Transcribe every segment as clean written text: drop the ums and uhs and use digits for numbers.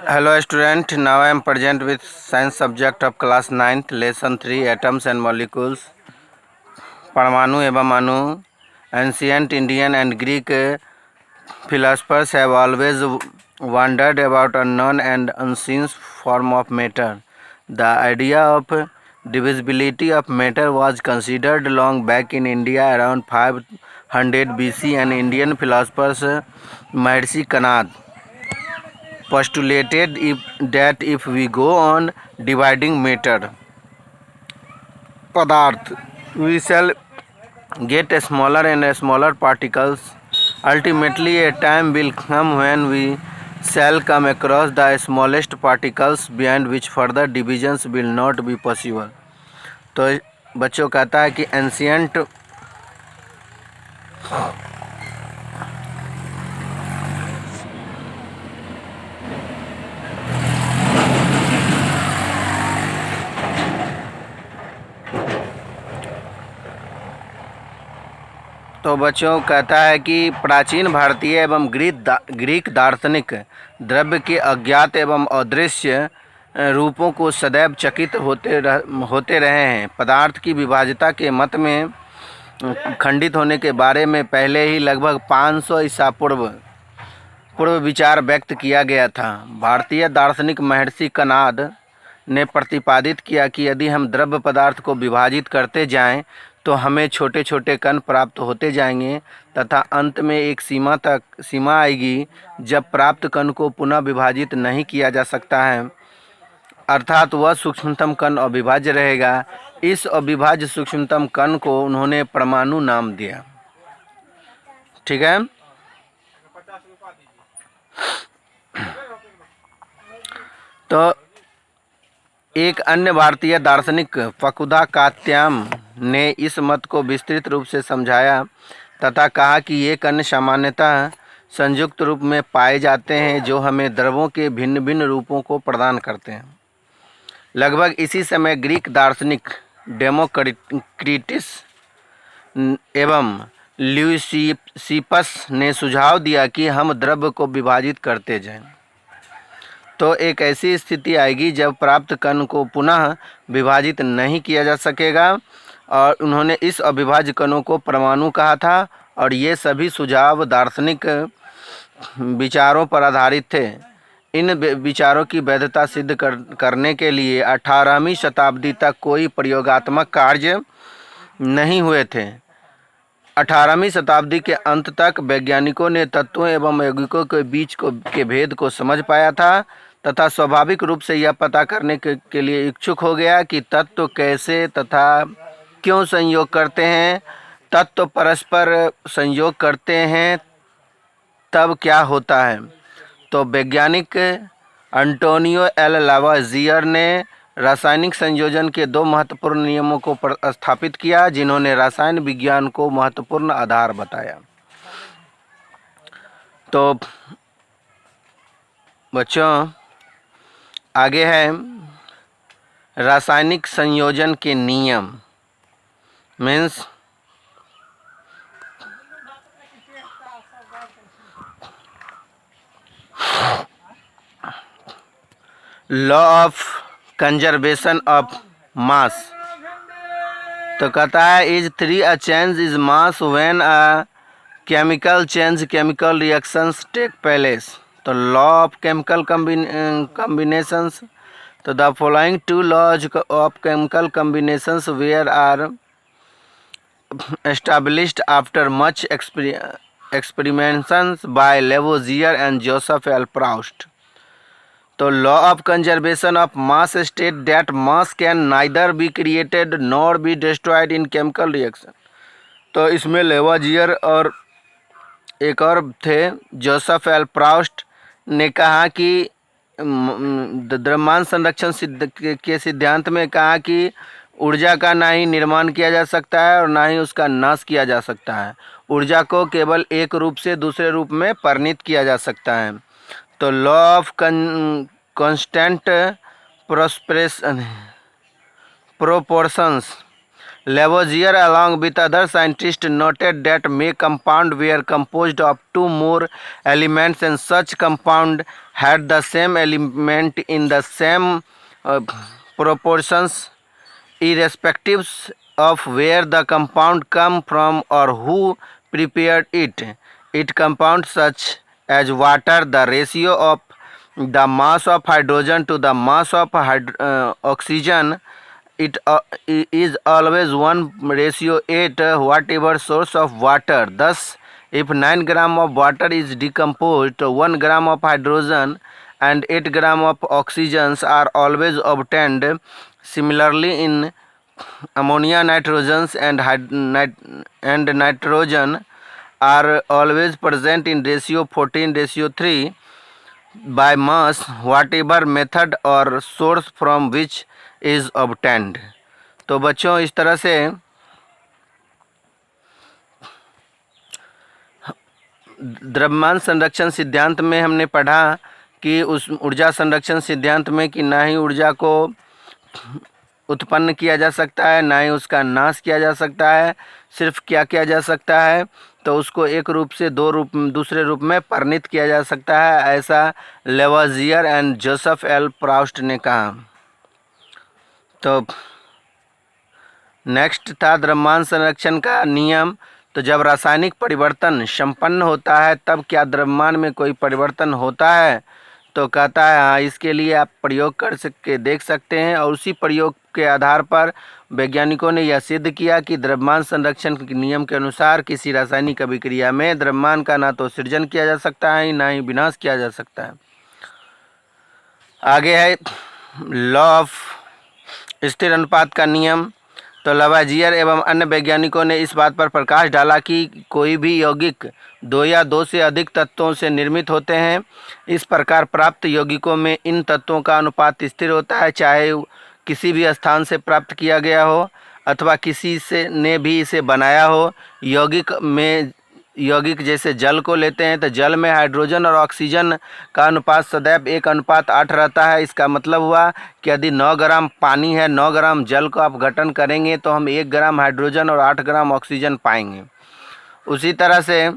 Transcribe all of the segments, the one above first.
Hello student, now I am present with science subject of class 9th lesson 3 atoms and molecules. परमाणु एवं अणु. Ancient Indian and Greek philosophers have always wondered about unknown and unseen form of matter. The idea of divisibility of matter was considered long back in India around 500 BC, and Indian philosophers Maharishi Kanad postulated that if we go on dividing matter, padarth, we shall get smaller and smaller particles. Ultimately, a time will come when we shall come across the smallest particles beyond which further divisions will not be possible. तो बच्चों कहता है कि ancient तो बच्चों कहता है कि प्राचीन भारतीय एवं ग्रीक दार्शनिक द्रव्य के अज्ञात एवं अदृश्य रूपों को सदैव चकित होते रहे हैं. पदार्थ की विभाज्यता के मत में खंडित होने के बारे में पहले ही लगभग 500 ईसा पूर्व विचार व्यक्त किया गया था. भारतीय दार्शनिक महर्षि कनाद ने प्रतिपादित किया कि यदि हम द्रव्य पदार्थ को विभाजित करते जाएं तो हमें छोटे छोटे कण प्राप्त होते जाएंगे तथा अंत में एक सीमा आएगी जब प्राप्त कण को पुनः विभाजित नहीं किया जा सकता है, अर्थात वह सूक्ष्मतम कण अविभाज्य रहेगा. इस अविभाज्य सूक्ष्मतम कण को उन्होंने परमाणु नाम दिया. ठीक है. तो एक अन्य भारतीय दार्शनिक फकुदा कात्याम ने इस मत को विस्तृत रूप से समझाया तथा कहा कि ये कण सामान्यतः संयुक्त रूप में पाए जाते हैं जो हमें द्रव्यों के भिन्न भिन्न रूपों को प्रदान करते हैं. लगभग इसी समय ग्रीक दार्शनिक डेमोक्रिटस एवं ल्यूसिपस ने सुझाव दिया कि हम द्रव्य को विभाजित करते जाएं तो एक ऐसी स्थिति आएगी जब प्राप्त कण को पुनः विभाजित नहीं किया जा सकेगा, और उन्होंने इस अविभाज्य कणों को परमाणु कहा था. और ये सभी सुझाव दार्शनिक विचारों पर आधारित थे. इन विचारों की वैधता सिद्ध करने के लिए 18वीं शताब्दी तक कोई प्रयोगात्मक कार्य नहीं हुए थे. 18वीं शताब्दी के अंत तक वैज्ञानिकों ने तत्वों एवं यौगिकों के बीच के भेद को समझ पाया था तथा स्वाभाविक रूप से यह पता करने के लिए इच्छुक हो गया कि तत्व कैसे तथा क्यों संयोग करते हैं. तत्व परस्पर संयोग करते हैं तब क्या होता है. तो वैज्ञानिक एंटोनियो एल लावाजियर ने रासायनिक संयोजन के 2 महत्वपूर्ण नियमों को स्थापित किया जिन्होंने रसायन विज्ञान को महत्वपूर्ण आधार बताया. तो बच्चों आगे है रासायनिक संयोजन के नियम. Means law of conservation of mass. तो कहता है is 3 a change is mass when a chemical reactions take place. तो लॉ ऑफ केमिकल कॉम्बिनेशंस. तो the following 2 laws of chemical combinations were आर established after much experimentations by Lavoisier and Joseph L. Proust. तो law of conservation of mass state that mass can neither be created nor be destroyed in chemical reaction. तो इसमें Lavoisier और एक और थे Joseph L Proust ने कहा कि द्रव्यमान संरक्षण के सिद्धांत में कहा कि ऊर्जा का ना ही निर्माण किया जा सकता है और ना ही उसका नाश किया जा सकता है. ऊर्जा को केवल एक रूप से दूसरे रूप में परिणित किया जा सकता है. तो law of constant proportions Lavoisier, along with other scientists, noted that may compound were composed of two more elements, and such compound had the same element in the same proportions, irrespective of where the compound come from or who prepared it. It compounds such as water, the ratio of the mass of hydrogen to the mass of oxygen, it is always 1:8, whatever source of water. Thus, if 9 gram of water is decomposed, 1 gram of hydrogen and 8 gram of oxygens are always obtained. Similarly, in ammonia, nitrogens and nitrogen are always present in ratio 14:3 by mass, whatever method or source from which is obtained. तो बच्चों, इस तरह से द्रव्यमान संरक्षण सिद्धांत में हमने पढ़ा कि उस ऊर्जा संरक्षण सिद्धांत में कि ना ही ऊर्जा को उत्पन्न किया जा सकता है, ना ही उसका नाश किया जा सकता है, सिर्फ क्या किया जा सकता है, तो उसको एक रूप से दूसरे रूप में परिणित किया जा सकता है, ऐसा लेवाजियर एंड जोसेफ एल प्राउस्ट ने कहा। तो नेक्स्ट था द्रव्यमान संरक्षण का नियम। तो जब रासायनिक परिवर्तन संपन्न होता है तब क्या द्रव्यमान में कोई परिवर्तन होता है? तो कहता है हाँ, इसके लिए आप प्रयोग कर सकते देख सकते हैं, और उसी प्रयोग के आधार पर वैज्ञानिकों ने यह सिद्ध किया कि द्रव्यमान संरक्षण के नियम के अनुसार किसी रासायनिक अभिक्रिया में द्रव्यमान का ना तो सृजन किया जा सकता है, ना ही विनाश किया जा सकता है। आगे है लॉ ऑफ स्थिर अनुपात का नियम। तो लवाजियर एवं अन्य वैज्ञानिकों ने इस बात पर प्रकाश डाला कि कोई भी यौगिक दो या दो से अधिक तत्वों से निर्मित होते हैं। इस प्रकार प्राप्त यौगिकों में इन तत्वों का अनुपात स्थिर होता है, चाहे किसी भी स्थान से प्राप्त किया गया हो अथवा किसी से ने भी इसे बनाया हो। यौगिक जैसे जल को लेते हैं तो जल में हाइड्रोजन और ऑक्सीजन का अनुपात सदैव 1:8 रहता है। इसका मतलब हुआ कि यदि 9 ग्राम पानी है, 9 ग्राम जल को आप गठन करेंगे तो हम 1 ग्राम हाइड्रोजन और 8 ग्राम ऑक्सीजन पाएंगे। उसी तरह से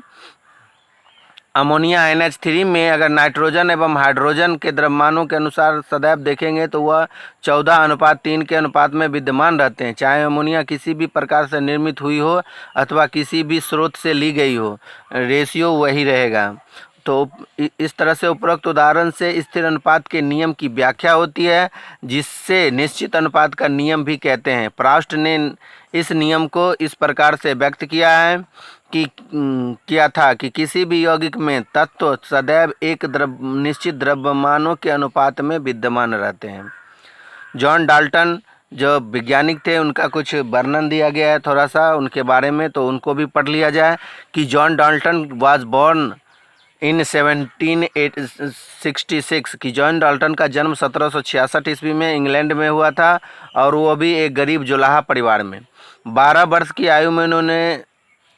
अमोनिया NH3 में अगर नाइट्रोजन एवं हाइड्रोजन के द्रव्यमानों के अनुसार सदैव देखेंगे तो वह 14:3 के अनुपात में विद्यमान रहते हैं, चाहे अमोनिया किसी भी प्रकार से निर्मित हुई हो अथवा किसी भी स्रोत से ली गई हो, रेशियो वही रहेगा। तो इस तरह से उपरोक्त उदाहरण से स्थिर अनुपात के नियम की व्याख्या होती है, जिससे निश्चित अनुपात का नियम भी कहते हैं। प्राउस्ट ने इस नियम को इस प्रकार से व्यक्त किया है कि कि किसी भी यौगिक में तत्व सदैव एक निश्चित द्रव्यमानों के अनुपात में विद्यमान रहते हैं। जॉन डाल्टन जो वैज्ञानिक थे, उनका कुछ वर्णन दिया गया है थोड़ा सा उनके बारे में, तो उनको भी पढ़ लिया जाए कि John Dalton was born in 1766 कि जॉन डाल्टन का जन्म 1766 ईस्वी में इंग्लैंड में हुआ था, और वो भी एक गरीब जुलाहा परिवार में। 12 वर्ष की आयु में उन्होंने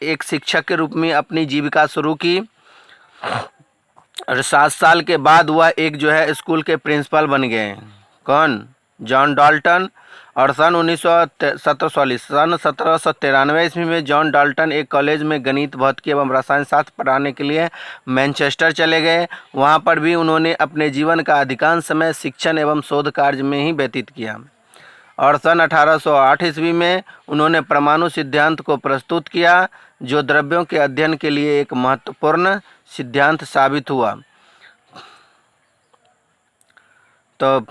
एक शिक्षक के रूप में अपनी जीविका शुरू की, और 7 साल के बाद वह एक स्कूल के प्रिंसिपल बन गए। कौन? John Dalton. और सन 1793 ईस्वी में जॉन डाल्टन एक कॉलेज में गणित, भौतिकी एवं रसायन शास्त्र पढ़ाने के लिए मैनचेस्टर चले गए। वहाँ पर भी उन्होंने अपने जीवन का अधिकांश समय शिक्षण एवं शोध कार्य में ही व्यतीत किया। और सन 1808 ईस्वी में उन्होंने परमाणु सिद्धांत को प्रस्तुत किया, जो द्रव्यों के अध्ययन के लिए एक महत्वपूर्ण सिद्धांत साबित हुआ। तो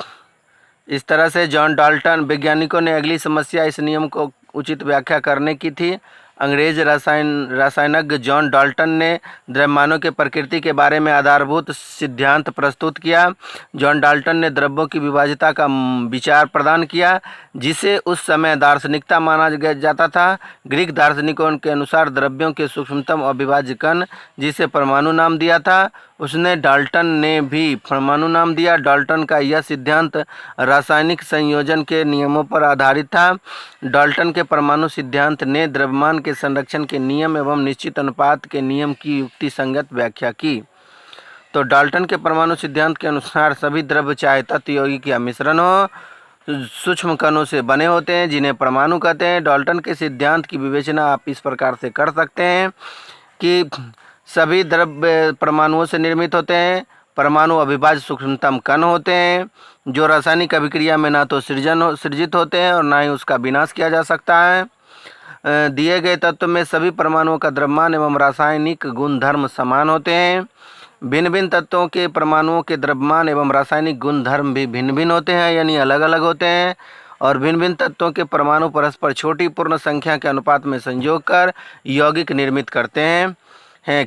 इस तरह से जॉन डाल्टन वैज्ञानिकों ने अगली समस्या इस नियम को उचित व्याख्या करने की थी। अंग्रेज रसायनज्ञ जॉन डाल्टन ने द्रव्यमानों के प्रकृति के बारे में आधारभूत सिद्धांत प्रस्तुत किया। जॉन डाल्टन ने द्रव्यों की विभाज्यता का विचार प्रदान किया, जिसे उस समय दार्शनिकता माना जाता था। ग्रीक दार्शनिकों के अनुसार द्रव्यों के सूक्ष्मतम अविभाज्य कण, जिसे परमाणु नाम दिया था, उसने डाल्टन ने भी परमाणु नाम दिया। डाल्टन का यह सिद्धांत रासायनिक संयोजन के नियमों पर आधारित था। डाल्टन के परमाणु सिद्धांत ने द्रव्यमान के संरक्षण के नियम एवं निश्चित अनुपात के नियम की युक्ति संगत व्याख्या की। तो डाल्टन के परमाणु सिद्धांत के अनुसार सभी द्रव्य, चाहे तत्व, यौगिक या मिश्रण हो, सूक्ष्म कणों से बने होते हैं जिन्हें परमाणु कहते हैं। डाल्टन के सिद्धांत की विवेचना आप इस प्रकार से कर सकते हैं कि सभी द्रव्य परमाणुओं से निर्मित होते हैं। परमाणु अविभाज्य सूक्ष्मतम कण होते हैं जो रासायनिक अभिक्रिया में ना तो सृजित होते हैं और ना ही उसका विनाश किया जा सकता है। दिए गए तत्व में सभी परमाणुओं का द्रव्यमान एवं रासायनिक गुणधर्म समान होते हैं। भिन्न भिन्न तत्वों के परमाणुओं के द्रव्यमान एवं रासायनिक गुणधर्म भी भिन्न भिन्न होते हैं, यानी अलग अलग होते हैं। और भिन्न भिन्न तत्वों के परमाणु परस्पर छोटी पूर्ण संख्या के अनुपात में संयोग कर यौगिक निर्मित करते हैं।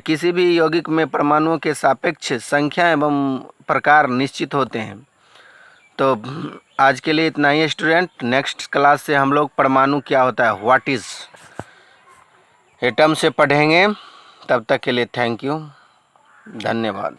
किसी भी यौगिक में परमाणुओं के सापेक्ष संख्या एवं प्रकार निश्चित होते हैं। तो आज के लिए इतना ही स्टूडेंट। नेक्स्ट क्लास से हम लोग परमाणु क्या होता है, व्हाट इज एटम से पढ़ेंगे। तब तक के लिए थैंक यू, धन्यवाद।